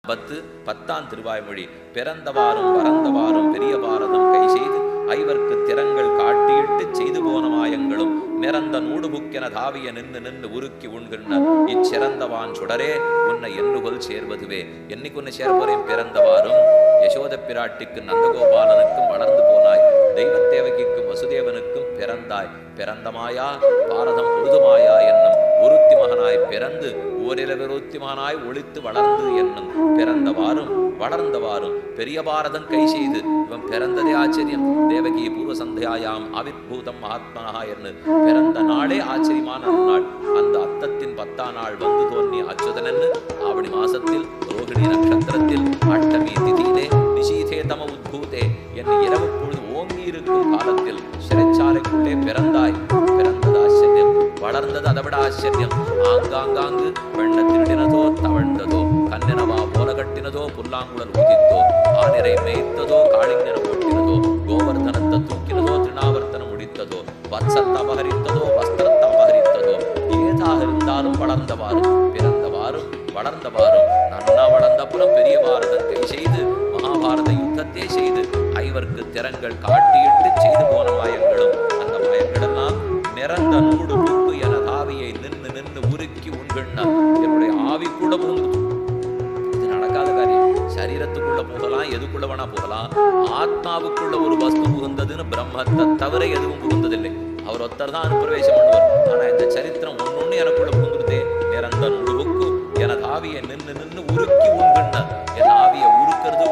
10 திருவாய்மொழி. பிறந்தவாறும் வரந்தவாறும் பெரிய பாரதம் கை செய்து ஐவர்க்கு திறங்கள் காட்டியிட்டு செய்து போன மாயங்களும் நிறந்த நூடுபுக்கென தாவிய நின்று உருக்கி உண்கின்ற இச்சிறந்தவான் சுடரே உன்னை எண்ணுகொல் சேர்வதுவே. என்னைக்கு உன்னை சேர்ப்போரேன்? பிறந்தவாறும் யசோத பிராட்டிக்கு நந்தகோபாலனுக்கும் வளர்ந்து போனாய், தெய்வத்தேவகிக்கும் வசுதேவனுக்கும் பிறந்தாய். பிறந்தமாயா பாரதம் பொருதுமாயா என்னும் ஒருத்தி மகனாய் பிறந்து ஓரிரவிருத்தி மகனாய் ஒளித்து வளர்ந்து என்னும் பிறந்தவாறும் வளர்ந்தவாறும் பெரிய பாரதம் கை செய்து இவன் பிறந்ததே ஆச்சரியம். தேவகி பூர்வ சந்தியாயாம் அவித்பூதம் மகாத்மனா என்று பிறந்த நாளே ஆச்சரியமான நாள். அந்த அத்தத்தின் 10ஆம் நாள் வந்து தோன்றி அச்சுதனன்னு ஆவணி மாசத்தில் ரோகிணி நட்சத்திரத்தில் அஷ்டமி திதியிலே நிஷீதே தம உத்பூதே என்று இரவு பொழுது ஓங்கி இருக்கும் காலத்தில் சிறைச்சாலைக்குள்ளே பிறந்தாய். பிறந்தது ஆச்சரியம், வளர்ந்தது அதை விட ஆச்சரியம். ஆங்காங்காங்கு வெண்ண திருடினதோ தவழ்ந்ததோ, கண்ணெனவா போல கட்டினதோ புல்லாங்குழல் ஊதித்தோ, ஆனிரை மேய்த்ததோ காளிங்கன ஓட்டினதோ, கோவர்தனத்தை தூக்கினதோ திருநாவர்த்தனம் முடித்ததோ, வத்சத்தை அபகரித்ததோ வஸ்திரத்தை அபகரித்ததோ, ஏதாக இருந்தாலும் வளர்ந்தவாறும் பிறந்தவாறும் வளர்ந்தவாறும் நன்னா வளர்ந்தப்புறம் பெரிய பாரதம் கை செய்து மகாபாரத யுத்தத்தை செய்து ஐவர்க்கு திறங்கள் காட்டியிட்டு செய்து போன மாயங்களும் அந்த மாயங்களெல்லாம் நிறந்த நூடு புக்கு என தாவியை நின்று உருக்கி உண்கின்ற என்னுடைய ஆவி கூட புகுந்து. இது நடக்காத காரியம். சரீரத்துக்குள்ள போகலாம், எதுக்குள்ள வேணா போகலாம். ஆத்மாவுக்குள்ள ஒரு வஸ்து புகுந்ததுன்னு பிரம்மத்தை தவிர எதுவும் புகுந்ததில்லை. அவர் ஒருத்தர் தான் அனுப்பிரவேசம் பண்ணுவார். ஆனா இந்த சரித்திரம் ஒன்னொன்னு எனக்குள்ள புகுந்துருதே. நிறந்த நூடு புக்கு என தாவியை நின்று உருக்கி உண்கின்ற என் ஆவியை உருக்கிறது